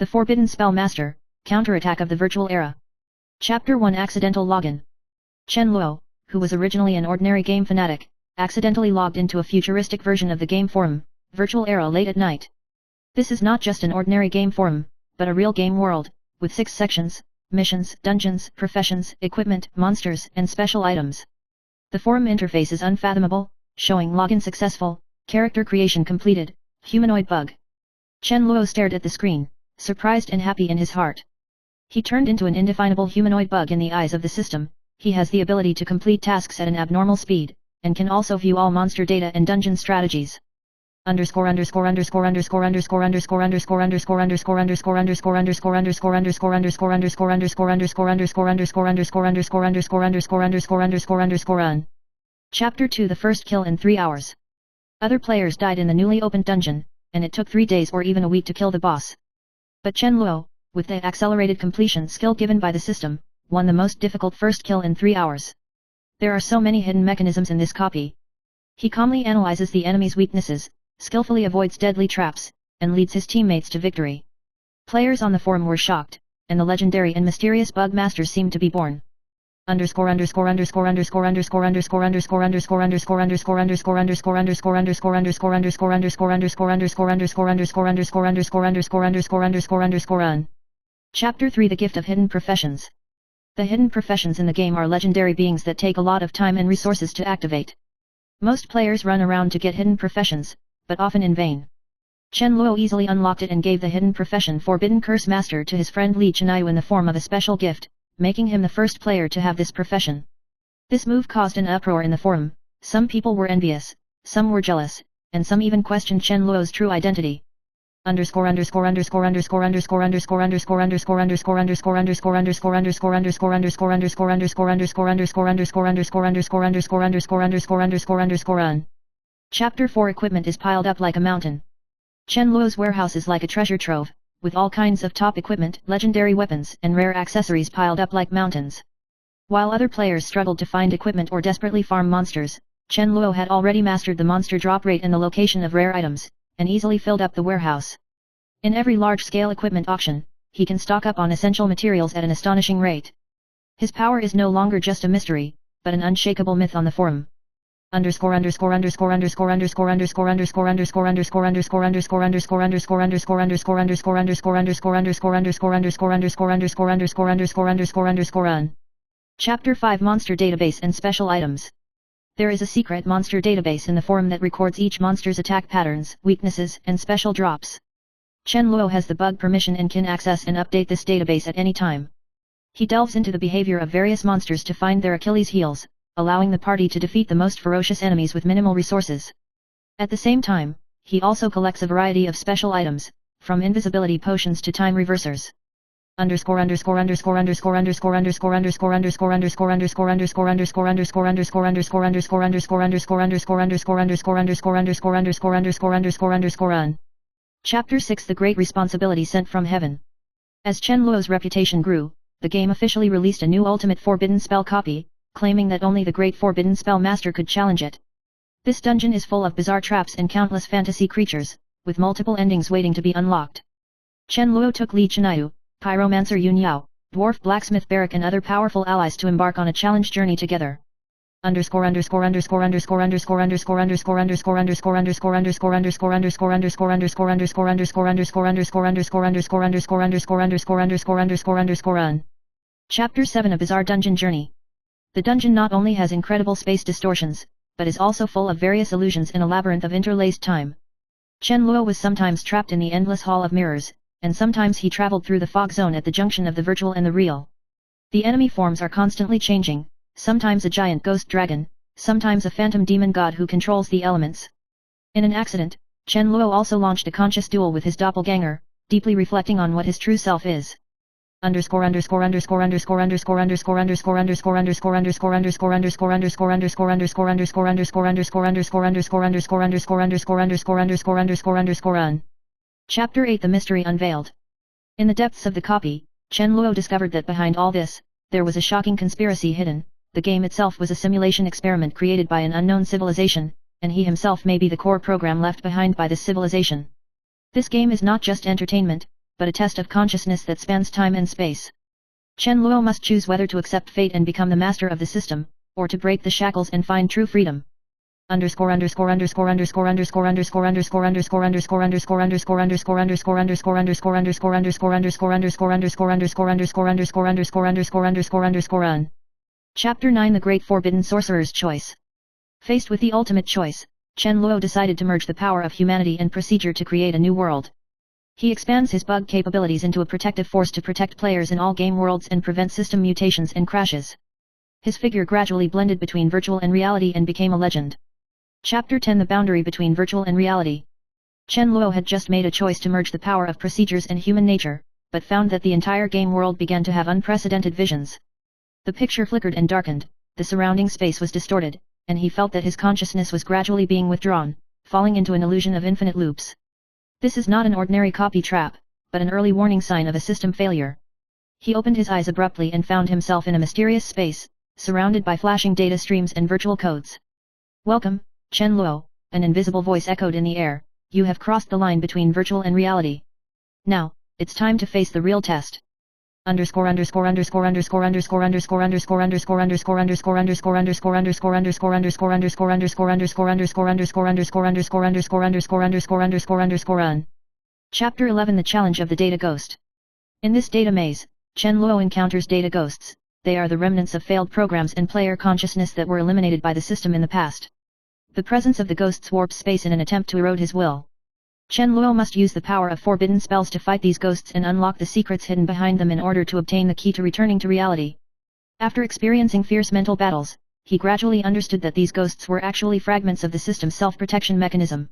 The Forbidden Spellmaster, Counterattack of the Virtual Era. Chapter 1 Accidental Login. Chen Luo, who was originally an ordinary game fanatic, accidentally logged into a futuristic version of the game forum, Virtual Era late at night. This is not just an ordinary game forum, but a real game world, with 6 sections, missions, dungeons, professions, equipment, monsters, and special items. The forum interface is unfathomable, showing login successful, character creation completed, humanoid bug. Chen Luo stared at the screen, surprised and happy in his heart. He turned into an indefinable humanoid bug in the eyes of the system. He has the ability to complete tasks at an abnormal speed, and can also view all monster data and dungeon strategies. Chapter 2 The First Kill in 3 hours. Other players died in the newly opened dungeon, and it took 3 days or even a week to kill the boss. But Chen Luo, with the accelerated completion skill given by the system, won the most difficult first kill in 3 hours. There are so many hidden mechanisms in this copy. He calmly analyzes the enemy's weaknesses, skillfully avoids deadly traps, and leads his teammates to victory. Players on the forum were shocked, and the legendary and mysterious bug masters seemed to be born. Chapter 3 The Gift of Hidden Professions. The hidden professions in the game are legendary beings that take a lot of time and resources to activate. Most players run around to get hidden professions, but often in vain. Chen Luo easily unlocked it and gave the hidden profession Forbidden Curse Master to his friend Li Chenayu in the form of a special gift, making him the first player to have this profession. This move caused an uproar in the forum. Some people were envious, some were jealous, and some even questioned Chen Luo's true identity. Chapter 4 Equipment is piled up like a mountain. Chen Luo's warehouse is like a treasure trove, with all kinds of top equipment, legendary weapons, and rare accessories piled up like mountains. While other players struggled to find equipment or desperately farm monsters, Chen Luo had already mastered the monster drop rate and the location of rare items, and easily filled up the warehouse. In every large-scale equipment auction, he can stock up on essential materials at an astonishing rate. His power is no longer just a mystery, but an unshakable myth on the forum. Chapter 5 Monster Database and Special Items. There is a secret monster database in the forum that records each monster's attack patterns, weaknesses, and special drops. Chen Luo has the bug permission and can access and update this database at any time. He delves into the behavior of various monsters to find their Achilles heels, allowing the party to defeat the most ferocious enemies with minimal resources. At the same time, he also collects a variety of special items, from invisibility potions to time reversers. Chapter 6 The Great Responsibility Sent from Heaven. As Chen Luo's reputation grew, the game officially released a new Ultimate Forbidden Spell copy, claiming that only the Great Forbidden Spellmaster could challenge it. This dungeon is full of bizarre traps and countless fantasy creatures, with multiple endings waiting to be unlocked. Chen Luo took Li Chenayu, Pyromancer Yun Yao, Dwarf Blacksmith Barak and other powerful allies to embark on a challenge journey together. Chapter 7 A Bizarre Dungeon Journey. The dungeon not only has incredible space distortions, but is also full of various illusions in a labyrinth of interlaced time. Chen Luo was sometimes trapped in the endless hall of mirrors, and sometimes he traveled through the fog zone at the junction of the virtual and the real. The enemy forms are constantly changing, sometimes a giant ghost dragon, sometimes a phantom demon god who controls the elements. In an accident, Chen Luo also launched a conscious duel with his doppelganger, deeply reflecting on what his true self is. Chapter 8 The Mystery Unveiled. In the depths of the copy, Chen Luo discovered that behind all this, there was a shocking conspiracy hidden. The game itself was a simulation experiment created by an unknown civilization, and he himself may be the core program left behind by this civilization. This game is not just entertainment, but a test of consciousness that spans time and space. Chen Luo must choose whether to accept fate and become the master of the system, or to break the shackles and find true freedom. Chapter 9 The Great Forbidden Sorcerer's Choice. Faced with the ultimate choice, Chen Luo decided to merge the power of humanity and procedure to create a new world. He expands his bug capabilities into a protective force to protect players in all game worlds and prevent system mutations and crashes. His figure gradually blended between virtual and reality and became a legend. Chapter 10 The Boundary Between Virtual and Reality. Chen Luo had just made a choice to merge the power of procedures and human nature, but found that the entire game world began to have unprecedented visions. The picture flickered and darkened, the surrounding space was distorted, and he felt that his consciousness was gradually being withdrawn, falling into an illusion of infinite loops. This is not an ordinary copy trap, but an early warning sign of a system failure. He opened his eyes abruptly and found himself in a mysterious space, surrounded by flashing data streams and virtual codes. Welcome, Chen Luo, an invisible voice echoed in the air, you have crossed the line between virtual and reality. Now, it's time to face the real test. Chapter 11 The Challenge of the Data Ghost. In this data maze, Chen Luo encounters data ghosts. They are the remnants of failed programs and player consciousness that were eliminated by the system in the past. The presence of the ghosts warps space in an attempt to erode his will. Chen Luo must use the power of forbidden spells to fight these ghosts and unlock the secrets hidden behind them in order to obtain the key to returning to reality. After experiencing fierce mental battles, he gradually understood that these ghosts were actually fragments of the system's self-protection mechanism.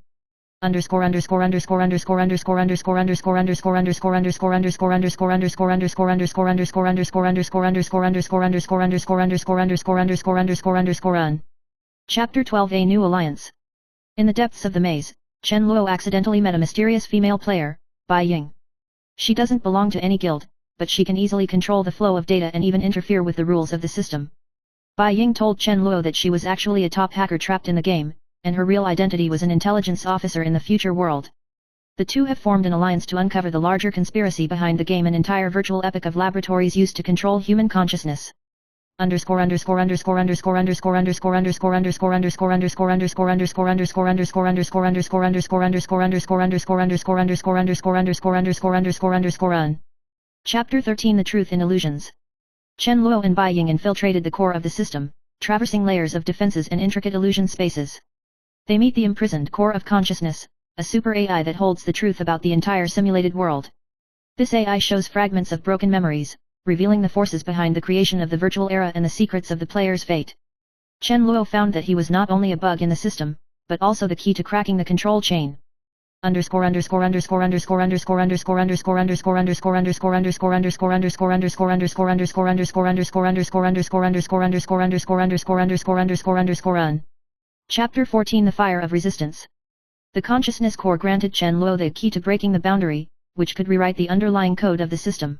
Chapter 12 A New Alliance. In the depths of the maze, Chen Luo accidentally met a mysterious female player, Bai Ying. She doesn't belong to any guild, but she can easily control the flow of data and even interfere with the rules of the system. Bai Ying told Chen Luo that she was actually a top hacker trapped in the game, and her real identity was an intelligence officer in the future world. The two have formed an alliance to uncover the larger conspiracy behind the game, an entire virtual epic of laboratories used to control human consciousness. Chapter 13 The Truth in Illusions. Chen Luo and Bai Ying infiltrated the core of the system, traversing layers of defenses and intricate illusion spaces. They meet the imprisoned core of consciousness, a super AI that holds the truth about the entire simulated world. This AI shows fragments of broken memories, revealing the forces behind the creation of the virtual era and the secrets of the player's fate. Chen Luo found that he was not only a bug in the system, but also the key to cracking the control chain. Chapter 14 The Fire of Resistance. The consciousness core granted Chen Luo the key to breaking the boundary, which could rewrite the underlying code of the system.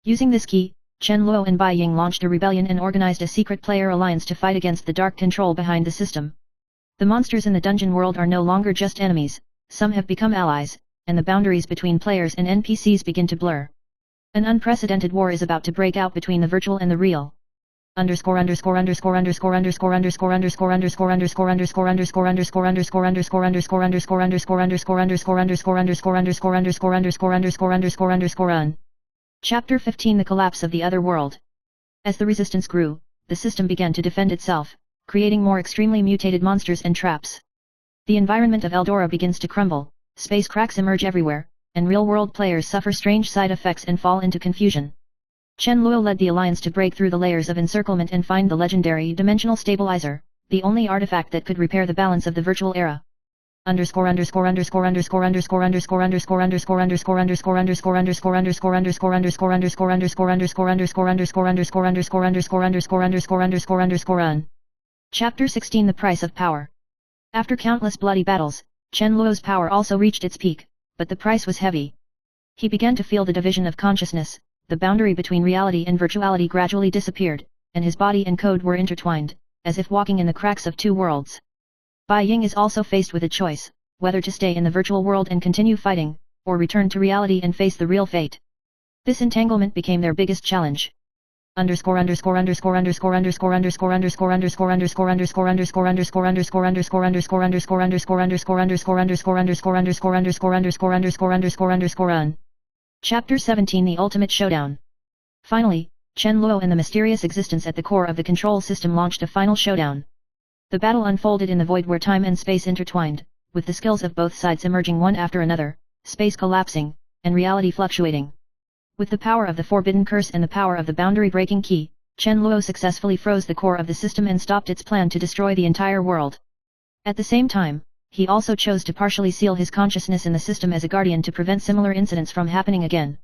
Using this key, Chen Luo and Bai Ying launched a rebellion and organized a secret player alliance to fight against the dark control behind the system. The monsters in the dungeon world are no longer just enemies, some have become allies, and the boundaries between players and NPCs begin to blur. An unprecedented war is about to break out between the virtual and the real. Chapter 15 The Collapse of the Other World. As the resistance grew, the system began to defend itself, creating more extremely mutated monsters and traps. The environment of Eldora begins to crumble, space cracks emerge everywhere, and real-world players suffer strange side effects and fall into confusion. Chen Luo led the alliance to break through the layers of encirclement and find the legendary Dimensional Stabilizer, the only artifact that could repair the balance of the virtual era. Chapter 16 The Price of Power. After countless bloody battles, Chen Luo's power also reached its peak, but the price was heavy. He began to feel the division of consciousness, the boundary between reality and virtuality gradually disappeared, and his body and code were intertwined, as if walking in the cracks of two worlds. Bai Ying is also faced with a choice, whether to stay in the virtual world and continue fighting, or return to reality and face the real fate. This entanglement became their biggest challenge. Chapter 17 The Ultimate Showdown. Finally, Chen Luo and the mysterious existence at the core of the control system launched a final showdown. The battle unfolded in the void where time and space intertwined, with the skills of both sides emerging one after another, space collapsing, and reality fluctuating. With the power of the Forbidden Curse and the power of the boundary-breaking key, Chen Luo successfully froze the core of the system and stopped its plan to destroy the entire world. At the same time, he also chose to partially seal his consciousness in the system as a guardian to prevent similar incidents from happening again.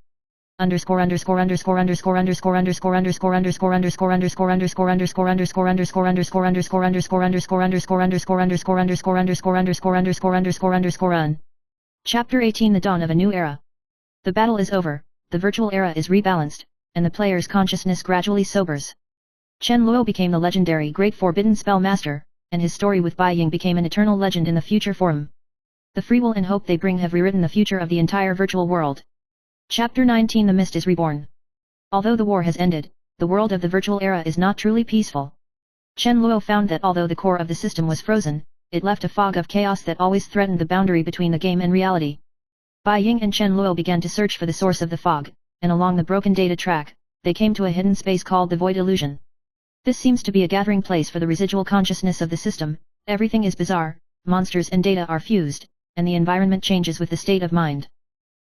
Chapter 18 The Dawn of a New Era. The battle is over, the virtual era is rebalanced, and the player's consciousness gradually sobers. Chen Luo became the legendary Great Forbidden Spellmaster, and his story with Bai Ying became an eternal legend in the future forum. The free will and hope they bring have rewritten the future of the entire virtual world. Chapter 19 The Mist is Reborn. Although the war has ended, the world of the virtual era is not truly peaceful. Chen Luo found that although the core of the system was frozen, it left a fog of chaos that always threatened the boundary between the game and reality. Bai Ying and Chen Luo began to search for the source of the fog, and along the broken data track, they came to a hidden space called the Void Illusion. This seems to be a gathering place for the residual consciousness of the system. Everything is bizarre, monsters and data are fused, and the environment changes with the state of mind.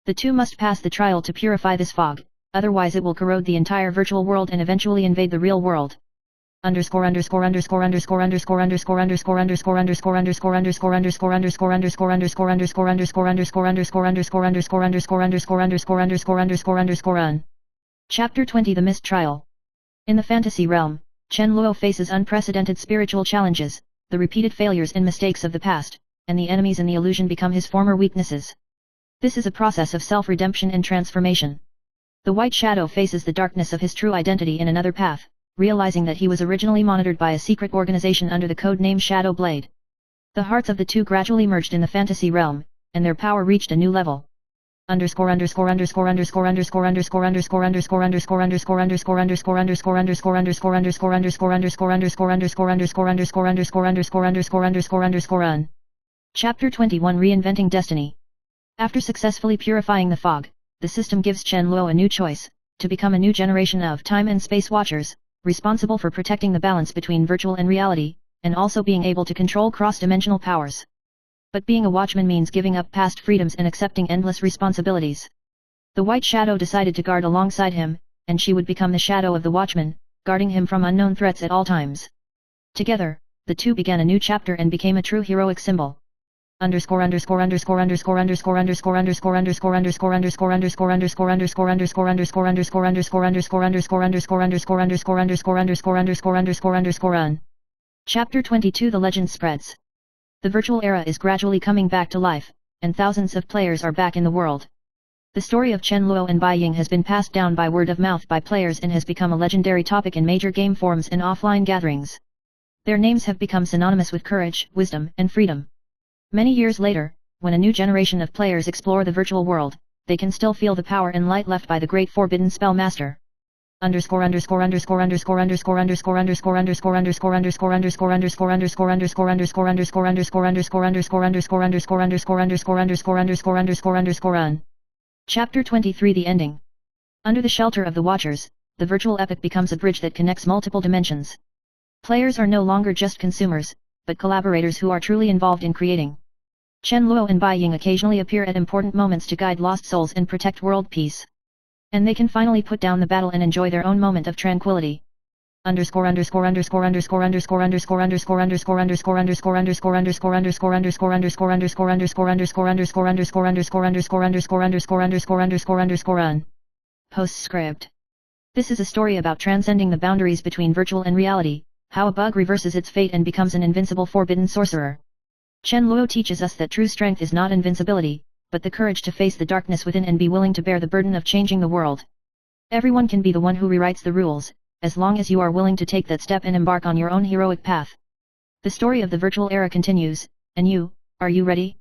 The two must pass the trial to purify this fog, otherwise it will corrode the entire virtual world and eventually invade the real world. Chapter 20 The Mist Trial. In the fantasy realm, Chen Luo faces unprecedented spiritual challenges, the repeated failures and mistakes of the past, and the enemies in the illusion become his former weaknesses. This is a process of self-redemption and transformation. The White Shadow faces the darkness of his true identity in another path, realizing that he was originally monitored by a secret organization under the code name Shadow Blade. The hearts of the two gradually merged in the fantasy realm, and their power reached a new level. Chapter 21 Reinventing Destiny. After successfully purifying the fog, the system gives Chen Luo a new choice, to become a new generation of time and space watchers, responsible for protecting the balance between virtual and reality, and also being able to control cross-dimensional powers. But being a watchman means giving up past freedoms and accepting endless responsibilities. The White Shadow decided to guard alongside him, and she would become the shadow of the watchman, guarding him from unknown threats at all times. Together, the two began a new chapter and became a true heroic symbol. Chapter 22 The legend spreads. The virtual era is gradually coming back to life, and thousands of players are back in the world. The story of Chen Luo and Bai Ying has been passed down by word of mouth by players and has become a legendary topic in major game forums and offline gatherings. Their names have become synonymous with courage, wisdom, and freedom. Many years later, when a new generation of players explore the virtual world, they can still feel the power and light left by the Great Forbidden Spellmaster. Chapter 23 The Ending. Under the shelter of the Watchers, the virtual epic becomes a bridge that connects multiple dimensions. Players are no longer just consumers, but collaborators who are truly involved in creating. Chen Luo and Bai Ying occasionally appear at important moments to guide lost souls and protect world peace. And they can finally put down the battle and enjoy their own moment of tranquility. Postscript. This is a story about transcending the boundaries between virtual and reality, how a bug reverses its fate and becomes an invincible forbidden sorcerer. Chen Luo teaches us that true strength is not invincibility, but the courage to face the darkness within and be willing to bear the burden of changing the world. Everyone can be the one who rewrites the rules, as long as you are willing to take that step and embark on your own heroic path. The story of the virtual era continues, and you, are you ready?